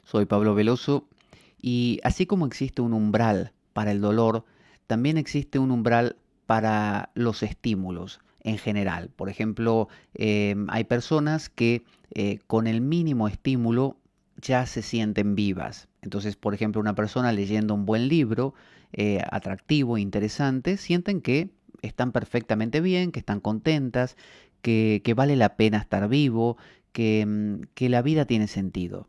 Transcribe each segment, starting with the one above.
Soy Pablo Veloso y así como existe un umbral para el dolor, también existe un umbral para los estímulos en general. Por ejemplo, hay personas que con el mínimo estímulo ya se sienten vivas. Entonces, por ejemplo, una persona leyendo un buen libro, atractivo, interesante, sienten que están perfectamente bien, que están contentas, que vale la pena estar vivo, que la vida tiene sentido.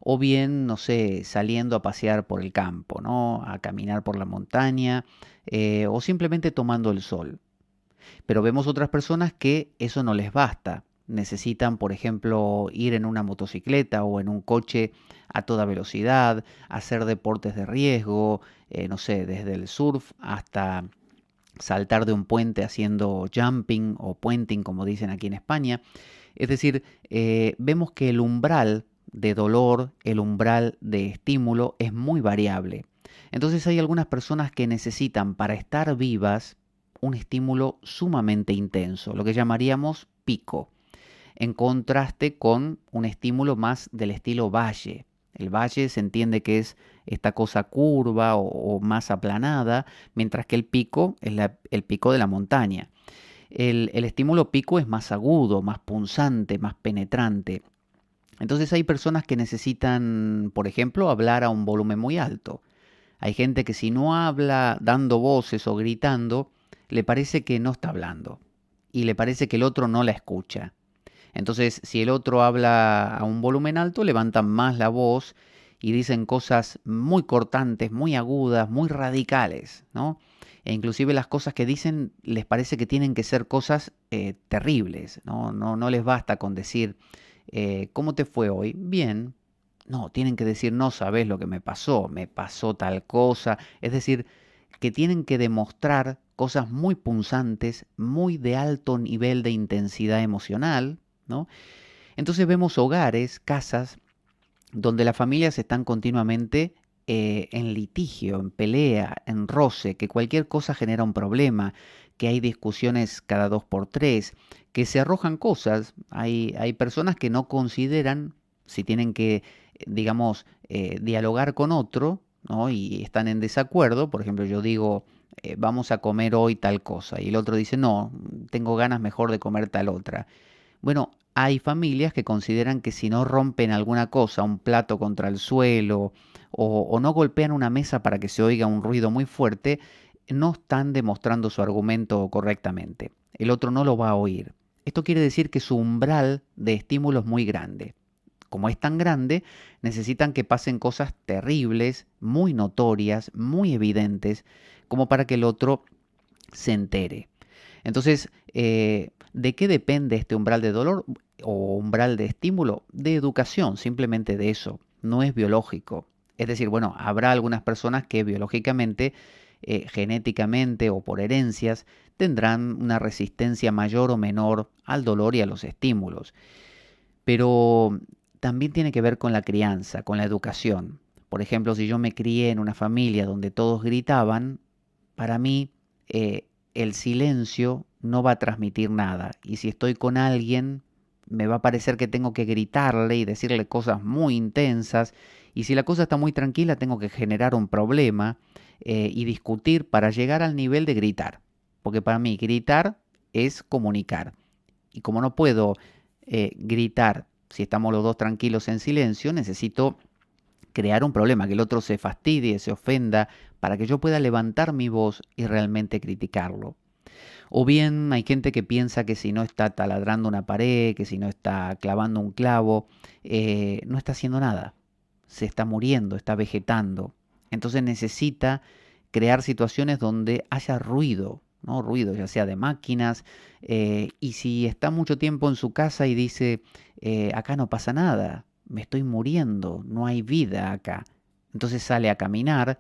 O bien, no sé, saliendo a pasear por el campo, ¿no? A caminar por la montaña, o simplemente tomando el sol. Pero vemos otras personas que eso no les basta. Necesitan, por ejemplo, ir en una motocicleta o en un coche a toda velocidad, hacer deportes de riesgo, no sé, desde el surf hasta saltar de un puente haciendo jumping o puenting, como dicen aquí en España. Es decir, vemos que el umbral de dolor, el umbral de estímulo es muy variable. Entonces hay algunas personas que necesitan para estar vivas un estímulo sumamente intenso, lo que llamaríamos pico, en contraste con un estímulo más del estilo valle. El valle se entiende que es esta cosa curva o más aplanada, mientras que el pico es el pico de la montaña. El estímulo pico es más agudo, más punzante, más penetrante. Entonces hay personas que necesitan, por ejemplo, hablar a un volumen muy alto. Hay gente que si no habla dando voces o gritando, le parece que no está hablando y le parece que el otro no la escucha. Entonces, si el otro habla a un volumen alto, levantan más la voz y dicen cosas muy cortantes, muy agudas, muy radicales, ¿no? E inclusive las cosas que dicen les parece que tienen que ser cosas terribles, ¿no? No les basta con decir, ¿cómo te fue hoy? Bien. No, tienen que decir, no sabes lo que me pasó tal cosa. Es decir, que tienen que demostrar cosas muy punzantes, muy de alto nivel de intensidad emocional, ¿no? Entonces vemos hogares, casas, donde las familias están continuamente en litigio, en pelea, en roce, que cualquier cosa genera un problema, que hay discusiones cada dos por tres, que se arrojan cosas. Hay personas que no consideran si tienen que, digamos, dialogar con otro, ¿no? Y están en desacuerdo. Por ejemplo, yo digo, vamos a comer hoy tal cosa, y el otro dice, no, tengo ganas mejor de comer tal otra. Bueno, hay familias que consideran que si no rompen alguna cosa, un plato contra el suelo, o no golpean una mesa para que se oiga un ruido muy fuerte, no están demostrando su argumento correctamente. El otro no lo va a oír. Esto quiere decir que su umbral de estímulo es muy grande. Como es tan grande, necesitan que pasen cosas terribles, muy notorias, muy evidentes, como para que el otro se entere. Entonces, ¿de qué depende este umbral de dolor o umbral de estímulo? De educación, simplemente de eso. No es biológico. Es decir, bueno, habrá algunas personas que biológicamente, genéticamente o por herencias, tendrán una resistencia mayor o menor al dolor y a los estímulos. Pero también tiene que ver con la crianza, con la educación. Por ejemplo, si yo me crié en una familia donde todos gritaban, para mí el silencio no va a transmitir nada. Y si estoy con alguien, me va a parecer que tengo que gritarle y decirle cosas muy intensas. Y si la cosa está muy tranquila, tengo que generar un problema y discutir para llegar al nivel de gritar. Porque para mí gritar es comunicar. Y como no puedo gritar si estamos los dos tranquilos en silencio, necesito crear un problema, que el otro se fastidie, se ofenda, para que yo pueda levantar mi voz y realmente criticarlo. O bien hay gente que piensa que si no está taladrando una pared, que si no está clavando un clavo, no está haciendo nada. Se está muriendo, está vegetando. Entonces necesita crear situaciones donde haya ruido, ¿no? Ruido, ya sea de máquinas. Y si está mucho tiempo en su casa y dice, acá no pasa nada, me estoy muriendo, no hay vida acá. Entonces sale a caminar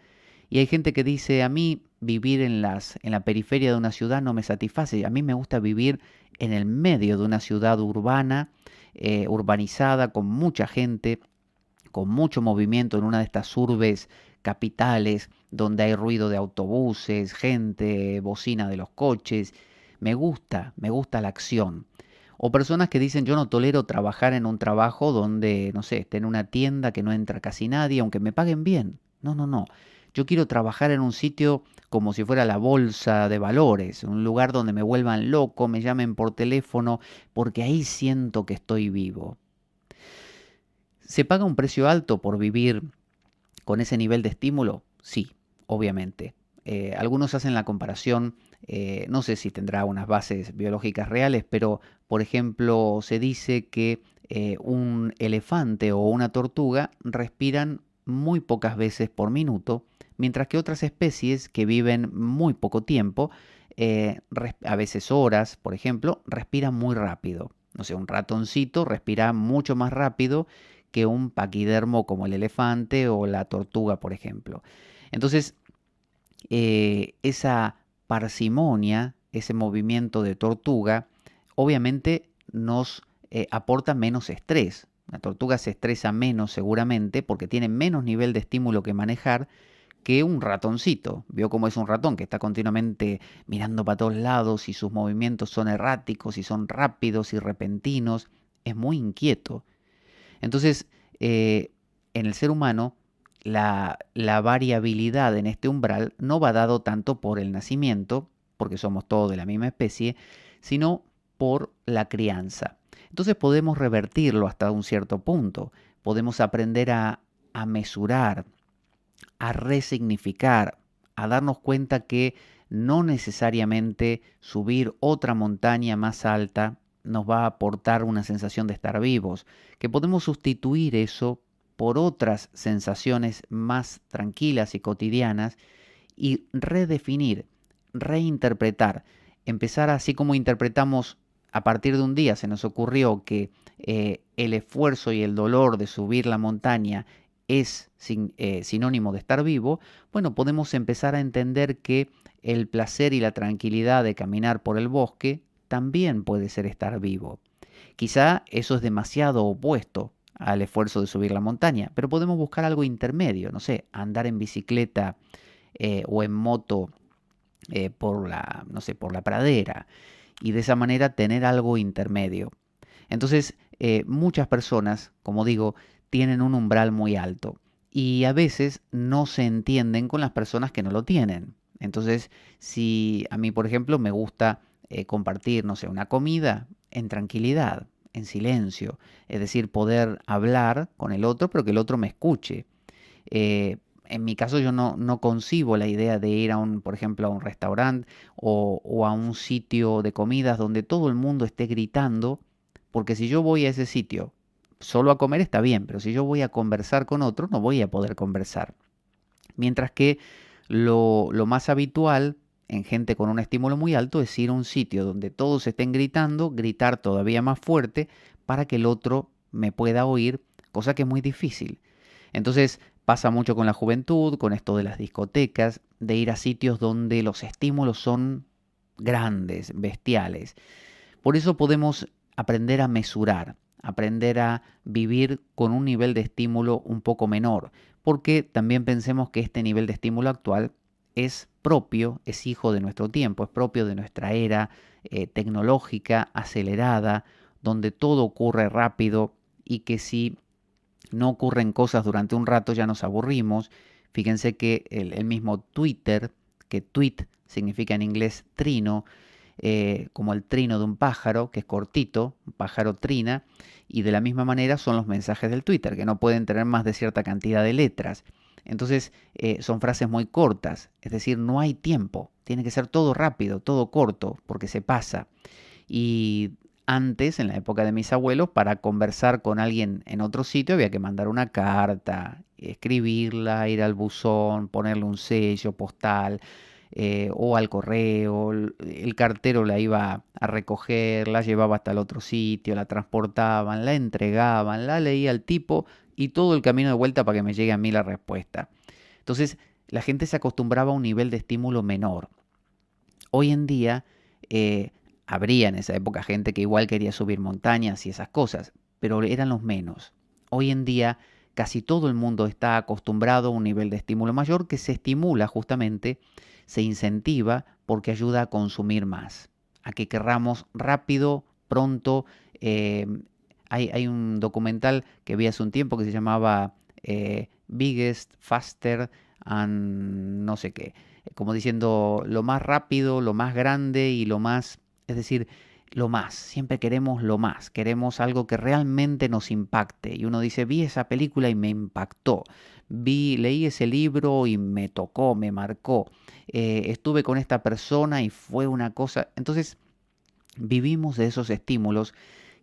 y hay gente que dice, a mí vivir en la periferia de una ciudad no me satisface, a mí me gusta vivir en el medio de una ciudad urbana, urbanizada, con mucha gente, con mucho movimiento en una de estas urbes capitales, donde hay ruido de autobuses, gente, bocina de los coches. Me gusta la acción. O personas que dicen, yo no tolero trabajar en un trabajo donde, no sé, esté en una tienda que no entra casi nadie, aunque me paguen bien. No, no, no. Yo quiero trabajar en un sitio como si fuera la bolsa de valores, un lugar donde me vuelvan loco, me llamen por teléfono, porque ahí siento que estoy vivo. ¿Se paga un precio alto por vivir con ese nivel de estímulo? Sí, obviamente. Algunos hacen la comparación, no sé si tendrá unas bases biológicas reales, pero por ejemplo se dice que un elefante o una tortuga respiran muy pocas veces por minuto, mientras que otras especies que viven muy poco tiempo, a veces horas, por ejemplo, respiran muy rápido. No sé, un ratoncito respira mucho más rápido que un paquidermo como el elefante o la tortuga, por ejemplo. Entonces, esa parsimonia, ese movimiento de tortuga, obviamente nos aporta menos estrés. La tortuga se estresa menos seguramente porque tiene menos nivel de estímulo que manejar que un ratoncito. Vio cómo es un ratón que está continuamente mirando para todos lados y sus movimientos son erráticos y son rápidos y repentinos. Es muy inquieto. Entonces, en el ser humano, la variabilidad en este umbral no va dado tanto por el nacimiento, porque somos todos de la misma especie, sino por la crianza. Entonces podemos revertirlo hasta un cierto punto. Podemos aprender a mesurar, a resignificar, a darnos cuenta que no necesariamente subir otra montaña más alta nos va a aportar una sensación de estar vivos, que podemos sustituir eso por otras sensaciones más tranquilas y cotidianas y redefinir, reinterpretar, empezar así como interpretamos a partir de un día, se nos ocurrió que el esfuerzo y el dolor de subir la montaña es sinónimo de estar vivo. Bueno, podemos empezar a entender que el placer y la tranquilidad de caminar por el bosque también puede ser estar vivo. Quizá eso es demasiado opuesto al esfuerzo de subir la montaña, pero podemos buscar algo intermedio, no sé, andar en bicicleta o en moto por la, no sé, por la pradera y de esa manera tener algo intermedio. Entonces, muchas personas, como digo, tienen un umbral muy alto y a veces no se entienden con las personas que no lo tienen. Entonces, si a mí, por ejemplo, me gusta compartir, no sé, una comida en tranquilidad, en silencio, es decir, poder hablar con el otro, pero que el otro me escuche. En mi caso yo no concibo la idea de ir a un, por ejemplo, a un restaurante o a un sitio de comidas donde todo el mundo esté gritando, porque si yo voy a ese sitio solo a comer está bien, pero si yo voy a conversar con otro no voy a poder conversar. Mientras que lo más habitual en gente con un estímulo muy alto es ir a un sitio donde todos estén gritando, gritar todavía más fuerte para que el otro me pueda oír, cosa que es muy difícil. Entonces pasa mucho con la juventud, con esto de las discotecas, de ir a sitios donde los estímulos son grandes, bestiales. Por eso podemos aprender a mesurar, aprender a vivir con un nivel de estímulo un poco menor, porque también pensemos que este nivel de estímulo actual es propio, es hijo de nuestro tiempo, es propio de nuestra era tecnológica, acelerada, donde todo ocurre rápido y que si no ocurren cosas durante un rato ya nos aburrimos. Fíjense que el mismo Twitter, que tweet significa en inglés trino, como el trino de un pájaro, que es cortito, un pájaro trina, y de la misma manera son los mensajes del Twitter, que no pueden tener más de cierta cantidad de letras. Entonces son frases muy cortas, es decir, no hay tiempo, tiene que ser todo rápido, todo corto, porque se pasa. Y antes, en la época de mis abuelos, para conversar con alguien en otro sitio había que mandar una carta, escribirla, ir al buzón, ponerle un sello postal o al correo. El cartero la iba a recoger, la llevaba hasta el otro sitio, la transportaban, la entregaban, la leía el tipo y todo el camino de vuelta para que me llegue a mí la respuesta. Entonces, la gente se acostumbraba a un nivel de estímulo menor. Hoy en día eh, habría en esa época gente que igual quería subir montañas y esas cosas, pero eran los menos. Hoy en día casi todo el mundo está acostumbrado a un nivel de estímulo mayor que se estimula justamente, se incentiva porque ayuda a consumir más, a que querramos rápido, pronto. eh, hay un documental que vi hace un tiempo que se llamaba Biggest, Faster and no sé qué, como diciendo lo más rápido, lo más grande y lo más, es decir, lo más, siempre queremos lo más, queremos algo que realmente nos impacte. Y uno dice, vi esa película y me impactó, leí ese libro y me tocó, me marcó, estuve con esta persona y fue una cosa. Entonces, vivimos de esos estímulos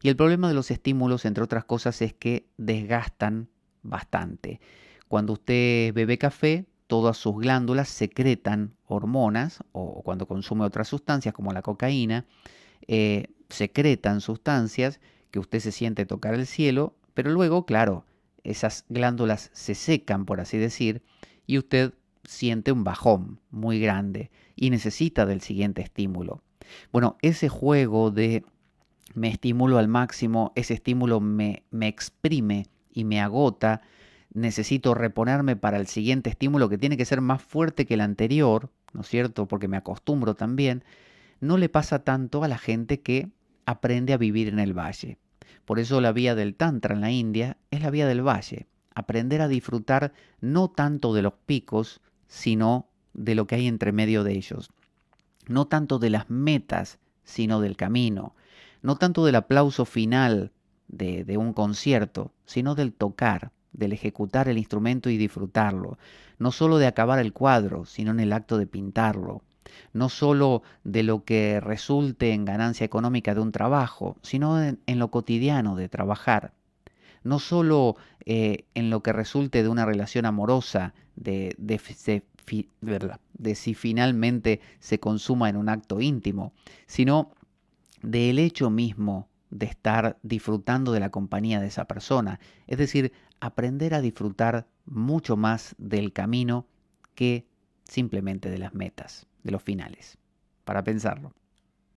y el problema de los estímulos, entre otras cosas, es que desgastan bastante. Cuando usted bebe café, todas sus glándulas secretan hormonas o cuando consume otras sustancias como la cocaína, secretan sustancias que usted se siente tocar el cielo, pero luego, claro, esas glándulas se secan, por así decir, y usted siente un bajón muy grande y necesita del siguiente estímulo. Bueno, ese juego de me estimulo al máximo, ese estímulo me exprime y me agota, necesito reponerme para el siguiente estímulo que tiene que ser más fuerte que el anterior, ¿no es cierto? Porque me acostumbro también, no le pasa tanto a la gente que aprende a vivir en el valle. Por eso la vía del Tantra en la India es la vía del valle. Aprender a disfrutar no tanto de los picos, sino de lo que hay entre medio de ellos. No tanto de las metas, sino del camino. No tanto del aplauso final de un concierto, sino del tocar, del ejecutar el instrumento y disfrutarlo. No solo de acabar el cuadro, sino en el acto de pintarlo. No solo de lo que resulte en ganancia económica de un trabajo, sino en lo cotidiano de trabajar. No solo en lo que resulte de una relación amorosa, de si finalmente se consuma en un acto íntimo, sino del hecho mismo de estar disfrutando de la compañía de esa persona. Es decir, aprender a disfrutar mucho más del camino que simplemente de las metas, de los finales. Para pensarlo.